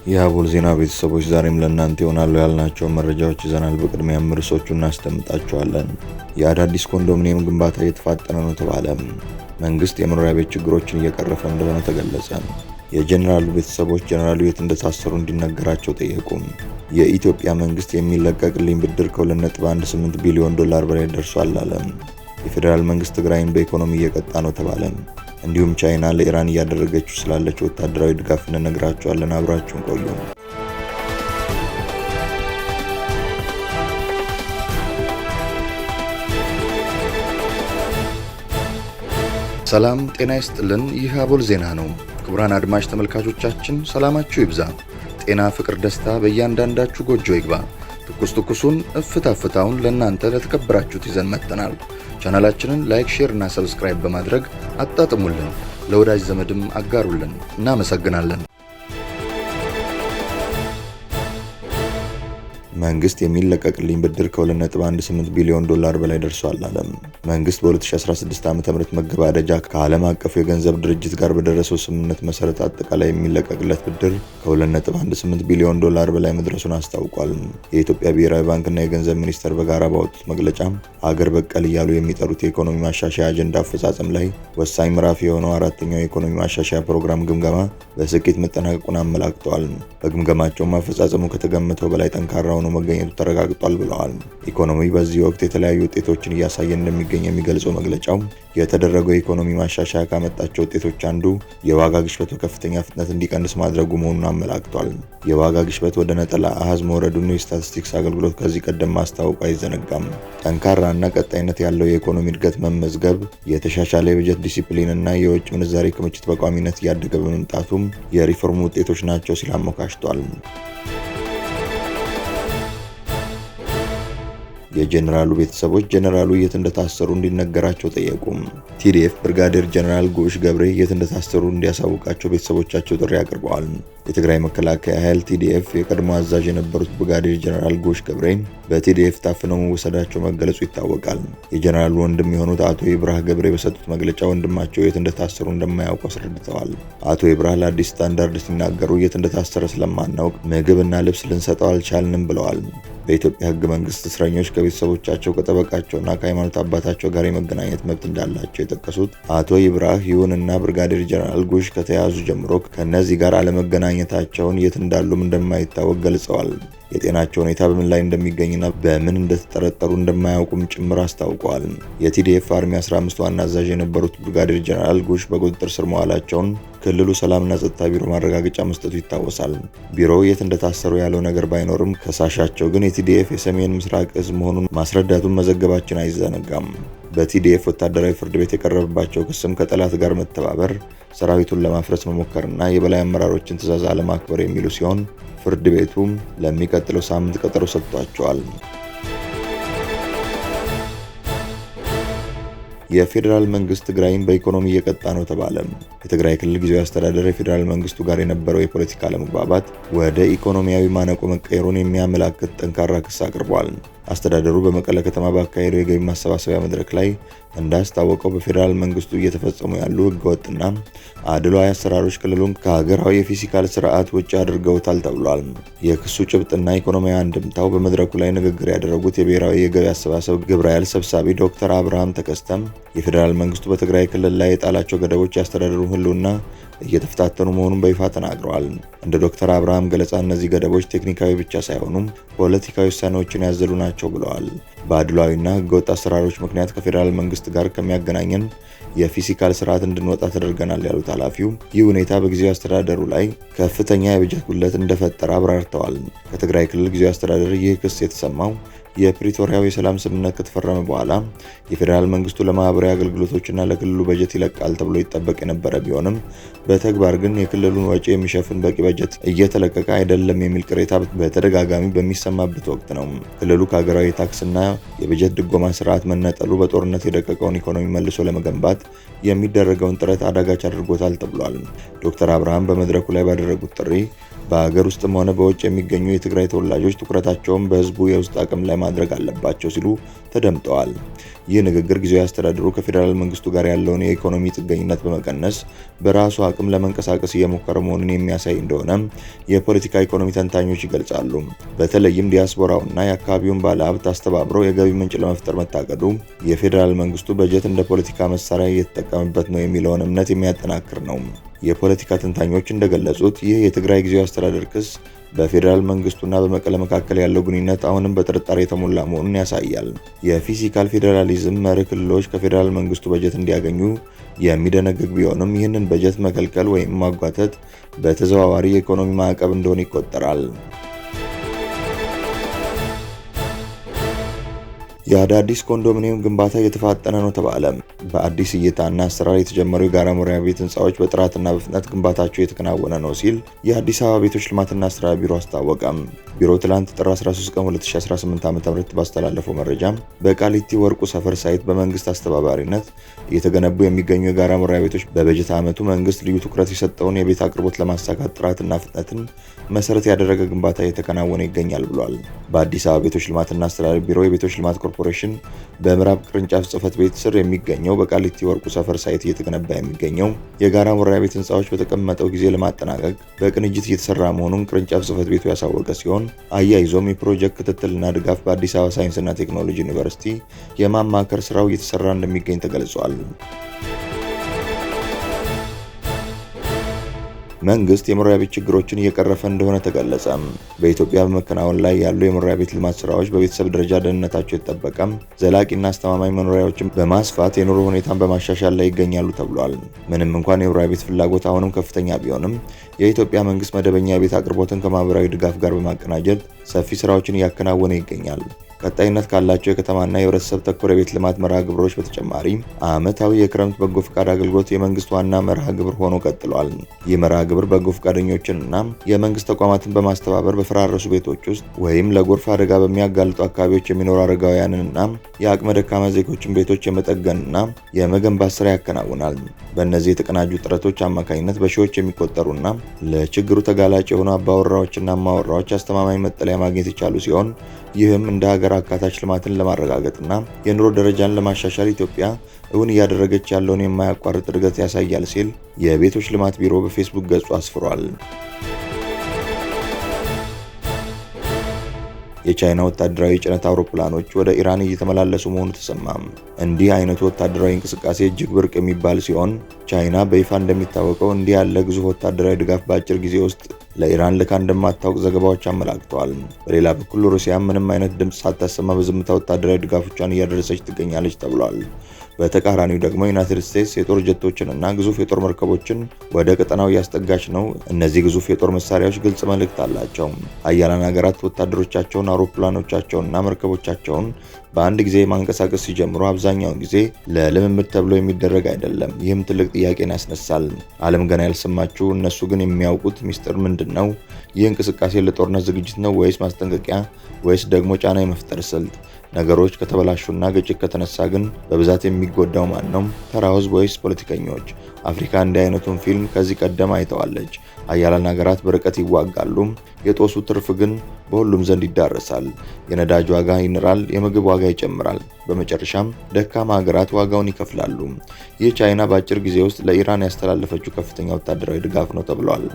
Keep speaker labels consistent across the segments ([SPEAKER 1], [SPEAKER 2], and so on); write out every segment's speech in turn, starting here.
[SPEAKER 1] የአቦል ዜና ቤተሰቦች ዛሬም ለእናንተ ይሆናሉ ያልናቸው መረጃዎች ይዘናል። በቅድሚያም ርዕሶቹን እናስደምጣቸዋለን። የአዳዲስ ኮንዶሚኒየም ግንባታ እየተፋጠነ ነው ተባለ። መንግስት የመኖሪያ ቤት ችግሮችን እየቀረፈ እንደሆነ ተገለጸ። የጀነራሉ ቤተሰቦች ጀነራሉ የት እንደታሰሩ እንዲነገራቸው ጠየቁ። የኢትዮጵያ መንግስት የሚለቀቅልኝ ብድር ከ2.18 ቢሊዮን ዶላር በላይ ደርሷል አለ። የፌዴራል መንግስት ትግራይን በኢኮኖሚ እየቀጣ ነው ተባለ። እንዲሁም ቻይና ለኢራን እያደረገችው ስላለችው ወታደራዊ ድጋፍ እንነግራችኋለን። አብራችሁን ቆዩ። ሰላም ጤና ይስጥልን። ይህ አቦል ዜና ነው። ክቡራን አድማጭ ተመልካቾቻችን ሰላማችሁ ይብዛ፣ ጤና፣ ፍቅር፣ ደስታ በእያንዳንዳችሁ ጎጆ ይግባ። ትኩሱን እፍታ ፍታውን ለእናንተ ለተከበራችሁት ይዘን መጥተናል። ቻናላችንን ላይክ፣ ሼር እና ሰብስክራይብ በማድረግ አጣጥሙልን፣ ለወዳጅ ዘመድም አጋሩልን። እናመሰግናለን። መንግስት የሚለቀቅልኝ ብድር ከ2.18 ቢሊዮን ዶላር በላይ ደርሷል አለ። መንግስት በ2016 ዓ.ም መገባደጃ ከዓለም አቀፉ የገንዘብ ድርጅት ጋር በደረሰው ስምምነት መሰረት አጠቃላይ የሚለቀቅለት ብድር ከ2.18 ቢሊዮን ዶላር በላይ መድረሱን አስታውቋል። የኢትዮጵያ ብሔራዊ ባንክና የገንዘብ ሚኒስቴር በጋራ ባወጡት መግለጫ ሀገር በቀል እያሉ የሚጠሩት የኢኮኖሚ ማሻሻያ አጀንዳ አፈጻጸም ላይ ወሳኝ ምዕራፍ የሆነው አራተኛው የኢኮኖሚ ማሻሻያ ፕሮግራም ግምገማ በስኬት መጠናቀቁን አመላክተዋል። በግምገማቸውም አፈጻጸሙ ከተገመተው በላይ ጠንካራ ሆኖ መገኘቱ ተረጋግጧል ብለዋል። ኢኮኖሚ በዚህ ወቅት የተለያዩ ውጤቶችን እያሳየ እንደሚገኝ የሚገልጸው መግለጫው የተደረገው የኢኮኖሚ ማሻሻያ ካመጣቸው ውጤቶች አንዱ የዋጋ ግሽበት በከፍተኛ ፍጥነት እንዲቀንስ ማድረጉ መሆኑን አመላክቷል። የዋጋ ግሽበት ወደ ነጠላ አሃዝ መውረዱን የስታቲስቲክስ አገልግሎት ከዚህ ቀደም ማስታወቁ አይዘነጋም። ጠንካራና ቀጣይነት ያለው የኢኮኖሚ እድገት መመዝገብ፣ የተሻሻለ የበጀት ዲሲፕሊን እና የውጭ ምንዛሬ ክምችት በቋሚነት እያደገ በመምጣቱም የሪፎርም ውጤቶች ናቸው ሲል አሞካሽቷል። የጀነራሉ ቤተሰቦች ጀነራሉ የት እንደታሰሩ እንዲነገራቸው ጠየቁ። ቲዲኤፍ ብርጋዴር ጀነራል ጉሽ ገብሬ የት እንደታሰሩ እንዲያሳውቃቸው ቤተሰቦቻቸው ጥሪ አቅርበዋል። የትግራይ መከላከያ ኃይል ቲዲኤፍ የቀድሞ አዛዥ የነበሩት ብርጋዴር ጀነራል ጉሽ ገብሬ በቲዲኤፍ ታፍነው መወሰዳቸው መገለጹ ይታወቃል። የጀነራሉ ወንድም የሆኑት አቶ ይብራህ ገብሬ በሰጡት መግለጫ ወንድማቸው የት እንደታሰሩ እንደማያውቁ አስረድተዋል። አቶ ይብራህ ለአዲስ ስታንዳርድ ሲናገሩ የት እንደታሰረ ስለማናውቅ ምግብና ልብስ ልንሰጠው አልቻልንም ብለዋል። በኢትዮጵያ ሕገ መንግስት እስረኞች ከቤተሰቦቻቸው ከጠበቃቸውና ከሃይማኖት አባታቸው ጋር የመገናኘት መብት እንዳላቸው የጠቀሱት አቶ ይብራህ ይሁንና ብርጋዴር ጀነራል ጉሽ ከተያዙ ጀምሮ ከእነዚህ ጋር አለመገናኘታቸውን የት እንዳሉም እንደማይታወቅ ገልጸዋል። የጤናቸው ሁኔታ በምን ላይ እንደሚገኝና በምን እንደተጠረጠሩ እንደማያውቁም ጭምር አስታውቀዋል። የቲዲኤፍ አርሚ 15 ዋና አዛዥ የነበሩት ብርጋዴር ጀነራል ጉሽ በቁጥጥር ስር መዋላቸውን ክልሉ ሰላምና ጸጥታ ቢሮ ማረጋገጫ መስጠቱ ይታወሳል። ቢሮው የት እንደታሰሩ ያለው ነገር ባይኖርም ከሳሻቸው ግን የቲዲኤፍ የሰሜን ምስራቅ እዝ መሆኑን ማስረዳቱን መዘገባችን አይዘነጋም። በቲዲኤፍ ወታደራዊ ፍርድ ቤት የቀረበባቸው ክስም ከጠላት ጋር መተባበር፣ ሰራዊቱን ለማፍረስ መሞከርና የበላይ አመራሮችን ትዕዛዝ አለማክበር የሚሉ ሲሆን ፍርድ ቤቱም ለሚቀጥለው ሳምንት ቀጠሮ ሰጥቷቸዋል። የፌዴራል መንግስት ትግራይን በኢኮኖሚ እየቀጣ ነው ተባለ። የትግራይ ክልል ጊዜያዊ አስተዳደር የፌዴራል መንግስቱ ጋር የነበረው የፖለቲካ አለመግባባት ወደ ኢኮኖሚያዊ ማነቆ መቀየሩን የሚያመላክት ጠንካራ ክስ አቅርቧል። አስተዳደሩ በመቀለ ከተማ ባካሄደው የገቢ ማሰባሰቢያ መድረክ ላይ እንዳስታወቀው በፌዴራል መንግስቱ እየተፈጸሙ ያሉ ህገወጥና አድሏዊ አሰራሮች ክልሉን ከሀገራዊ የፊስካል ስርዓት ውጭ አድርገውታል ተብሏል። የክሱ ጭብጥና ኢኮኖሚያዊ አንድምታው በመድረኩ ላይ ንግግር ያደረጉት የብሔራዊ የገቢ አሰባሰብ ግብረ ኃይል ሰብሳቢ ዶክተር አብርሃም ተከስተም የፌዴራል መንግስቱ በትግራይ ክልል ላይ የጣላቸው ገደቦች ያስተዳደሩን ህልውና እየተፈታተኑ መሆኑን በይፋ ተናግረዋል። እንደ ዶክተር አብርሃም ገለጻ እነዚህ ገደቦች ቴክኒካዊ ብቻ ሳይሆኑም ፖለቲካዊ ውሳኔዎችን ያዘሉ ናቸው ብለዋል። በአድሏዊና ህገወጥ አሰራሮች ምክንያት ከፌዴራል መንግስት ጋር ከሚያገናኘን የፊስካል ስርዓት እንድንወጣ ተደርገናል ያሉት ኃላፊው ይህ ሁኔታ በጊዜያዊ አስተዳደሩ ላይ ከፍተኛ የበጀት ጉድለት እንደፈጠረ አብራርተዋል። ከትግራይ ክልል ጊዜያዊ አስተዳደር ይህ ክስ የተሰማው የፕሪቶሪያው የሰላም ስምምነት ከተፈረመ በኋላ የፌዴራል መንግስቱ ለማህበራዊ አገልግሎቶችና ለክልሉ በጀት ይለቃል ተብሎ ይጠበቅ የነበረ ቢሆንም በተግባር ግን የክልሉን ወጪ የሚሸፍን በቂ በጀት እየተለቀቀ አይደለም የሚል ቅሬታ በተደጋጋሚ በሚሰማበት ወቅት ነው። ክልሉ ከሀገራዊ ታክስና የበጀት ድጎማ ስርዓት መነጠሉ በጦርነት የደቀቀውን ኢኮኖሚ መልሶ ለመገንባት የሚደረገውን ጥረት አዳጋች አድርጎታል ተብሏል። ዶክተር አብርሃም በመድረኩ ላይ ባደረጉት ጥሪ በሀገር ውስጥም ሆነ በውጭ የሚገኙ የትግራይ ተወላጆች ትኩረታቸውን በህዝቡ የውስጥ አቅም ላይ ማድረግ አለባቸው ሲሉ ተደምጠዋል። ይህ ንግግር ጊዜያዊ አስተዳደሩ ከፌዴራል መንግስቱ ጋር ያለውን የኢኮኖሚ ጥገኝነት በመቀነስ በራሱ አቅም ለመንቀሳቀስ እየሞከረ መሆኑን የሚያሳይ እንደሆነ የፖለቲካ ኢኮኖሚ ተንታኞች ይገልጻሉ። በተለይም ዲያስፖራውና የአካባቢውን ባለሀብት አስተባብረው የገቢ ምንጭ ለመፍጠር መታቀዱ የፌዴራል መንግስቱ በጀት እንደ ፖለቲካ መሳሪያ እየተጠቀመበት ነው የሚለውን እምነት የሚያጠናክር ነው። የፖለቲካ ተንታኞች እንደገለጹት ይህ የትግራይ ጊዜያዊ አስተዳደር ክስ በፌዴራል መንግስቱና በመቀለ መካከል ያለው ግንኙነት አሁንም በጥርጣሬ የተሞላ መሆኑን ያሳያል። የፊስካል ፌዴራሊዝም መርህ ክልሎች ከፌዴራል መንግስቱ በጀት እንዲያገኙ የሚደነግግ ቢሆንም ይህንን በጀት መከልከል ወይም ማጓተት በተዘዋዋሪ የኢኮኖሚ ማዕቀብ እንደሆነ ይቆጠራል። የአዳዲስ ኮንዶሚኒየም ግንባታ እየተፋጠነ ነው ተባለ። በአዲስ እይታና አሰራር የተጀመሩ የጋራ መኖሪያ ቤት ህንፃዎች በጥራትና በፍጥነት ግንባታቸው የተከናወነ ነው ሲል የአዲስ አበባ ቤቶች ልማትና አስተዳደር ቢሮ አስታወቀም። ቢሮው ትላንት ጥር 13 ቀን 2018 ዓ.ም ባስተላለፈው መረጃ በቃሊቲ ወርቁ ሰፈር ሳይት በመንግስት አስተባባሪነት እየተገነቡ የሚገኙ የጋራ መኖሪያ ቤቶች በበጀት ዓመቱ መንግስት ልዩ ትኩረት የሰጠውን የቤት አቅርቦት ለማሳካት ጥራትና ፍጥነትን መሰረት ያደረገ ግንባታ እየተከናወነ ይገኛል ብሏል። በአዲስ አበባ ቤቶች ልማትና አስተዳደር ቢሮ የቤቶች ልማት ኮርፖሬሽን በምዕራብ ቅርንጫፍ ጽህፈት ቤት ስር የሚገኘው በቃሊቲ ወርቁ ሰፈር ሳይት እየተገነባ የሚገኘው የጋራ መኖሪያ ቤት ህንፃዎች በተቀመጠው ጊዜ ለማጠናቀቅ በቅንጅት እየተሰራ መሆኑን ቅርንጫፍ ጽህፈት ቤቱ ያሳወቀ ሲሆን አያይዞም የፕሮጀክት ክትትልና ድጋፍ በአዲስ አበባ ሳይንስና ቴክኖሎጂ ዩኒቨርሲቲ የማማከር ስራው እየተሰራ እንደሚገኝ ተገልጿል። መንግስት የመኖሪያ ቤት ችግሮችን እየቀረፈ እንደሆነ ተገለጸ። በኢትዮጵያ በመከናወን ላይ ያሉ የመኖሪያ ቤት ልማት ስራዎች በቤተሰብ ደረጃ ደህንነታቸው የተጠበቀ ዘላቂና አስተማማኝ መኖሪያዎችን በማስፋት የኑሮ ሁኔታን በማሻሻል ላይ ይገኛሉ ተብሏል። ምንም እንኳን የመኖሪያ ቤት ፍላጎት አሁንም ከፍተኛ ቢሆንም የኢትዮጵያ መንግስት መደበኛ የቤት አቅርቦትን ከማህበራዊ ድጋፍ ጋር በማቀናጀት ሰፊ ስራዎችን እያከናወነ ይገኛል። ቀጣይነት ካላቸው የከተማና የህብረተሰብ ተኮር የቤት ልማት መርሃ ግብሮች በተጨማሪ ዓመታዊ የክረምት በጎ ፈቃድ አገልግሎት የመንግስት ዋና መርሃ ግብር ሆኖ ቀጥሏል። ይህ መርሃ ግብር በጎ ፈቃደኞችንና የመንግስት ተቋማትን በማስተባበር በፈራረሱ ቤቶች ውስጥ ወይም ለጎርፍ አደጋ በሚያጋልጡ አካባቢዎች የሚኖሩ አረጋውያንንና የአቅመ ደካማ ዜጎችን ቤቶች የመጠገንና የመገንባት ስራ ያከናውናል። በእነዚህ የተቀናጁ ጥረቶች አማካኝነት በሺዎች የሚቆጠሩና ለችግሩ ተጋላጭ የሆኑ አባወራዎችና እማወራዎች አስተማማኝ መጠለያ ማግኘት የቻሉ ሲሆን ይህም እንደ ሀገር አካታች ልማትን ለማረጋገጥና የኑሮ ደረጃን ለማሻሻል ኢትዮጵያ እውን እያደረገች ያለውን የማያቋርጥ እድገት ያሳያል ሲል የቤቶች ልማት ቢሮ በፌስቡክ ገጹ አስፍሯል። የቻይና ወታደራዊ ጭነት አውሮፕላኖች ወደ ኢራን እየተመላለሱ መሆኑ ተሰማም። እንዲህ አይነቱ ወታደራዊ እንቅስቃሴ እጅግ ብርቅ የሚባል ሲሆን ቻይና በይፋ እንደሚታወቀው እንዲህ ያለ ግዙፍ ወታደራዊ ድጋፍ በአጭር ጊዜ ውስጥ ለኢራን ልካ እንደማታውቅ ዘገባዎች አመላክተዋል። በሌላ በኩል ሩሲያ ምንም አይነት ድምፅ ሳታሰማ በዝምታ ወታደራዊ ድጋፎቿን እያደረሰች ትገኛለች ተብሏል። በተቃራኒው ደግሞ ዩናይትድ ስቴትስ የጦር ጀቶችንና ግዙፍ የጦር መርከቦችን ወደ ቀጠናው እያስጠጋች ነው። እነዚህ ግዙፍ የጦር መሳሪያዎች ግልጽ መልእክት አላቸው። ሀያላን ሀገራት ወታደሮቻቸውን፣ አውሮፕላኖቻቸውንና መርከቦቻቸውን በአንድ ጊዜ ማንቀሳቀስ ሲጀምሩ አብዛኛውን ጊዜ ለልምምድ ተብሎ የሚደረግ አይደለም። ይህም ትልቅ ጥያቄን ያስነሳል። ዓለም ገና ያልሰማችው እነሱ ግን የሚያውቁት ሚስጥር ምንድን ነው? ይህ እንቅስቃሴ ለጦርነት ዝግጅት ነው ወይስ ማስጠንቀቂያ ወይስ ደግሞ ጫና የመፍጠር ስልት? ነገሮች ከተበላሹና ግጭት ከተነሳ ግን በብዛት የሚጎዳው ማን ነው? ተራው ሕዝብ ወይስ ፖለቲከኞች? አፍሪካ እንዲህ አይነቱን ፊልም ከዚህ ቀደም አይተዋለች። ሀያላን ሀገራት በርቀት ይዋጋሉ፣ የጦሱ ትርፍ ግን በሁሉም ዘንድ ይዳረሳል። የነዳጅ ዋጋ ይንራል፣ የምግብ ዋጋ ይጨምራል። በመጨረሻም ደካማ ሀገራት ዋጋውን ይከፍላሉ። ይህ ቻይና በአጭር ጊዜ ውስጥ ለኢራን ያስተላለፈችው ከፍተኛ ወታደራዊ ድጋፍ ነው ተብሏል።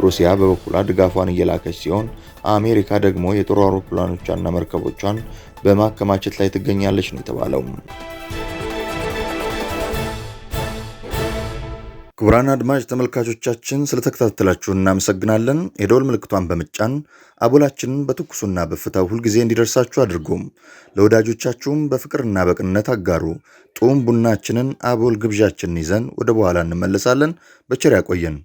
[SPEAKER 1] ሩሲያ በበኩሏ ድጋፏን እየላከች ሲሆን አሜሪካ ደግሞ የጦር አውሮፕላኖቿንና መርከቦቿን በማከማቸት ላይ ትገኛለች ነው የተባለው። ክቡራን አድማጭ ተመልካቾቻችን ስለተከታተላችሁ እናመሰግናለን። የደወል ምልክቷን በመጫን አቦላችንን በትኩሱና በፍታው ሁልጊዜ እንዲደርሳችሁ አድርጉም። ለወዳጆቻችሁም በፍቅርና በቅንነት አጋሩ። ጡም ቡናችንን አቦል ግብዣችንን ይዘን ወደ በኋላ እንመለሳለን። በቸር ያቆየን።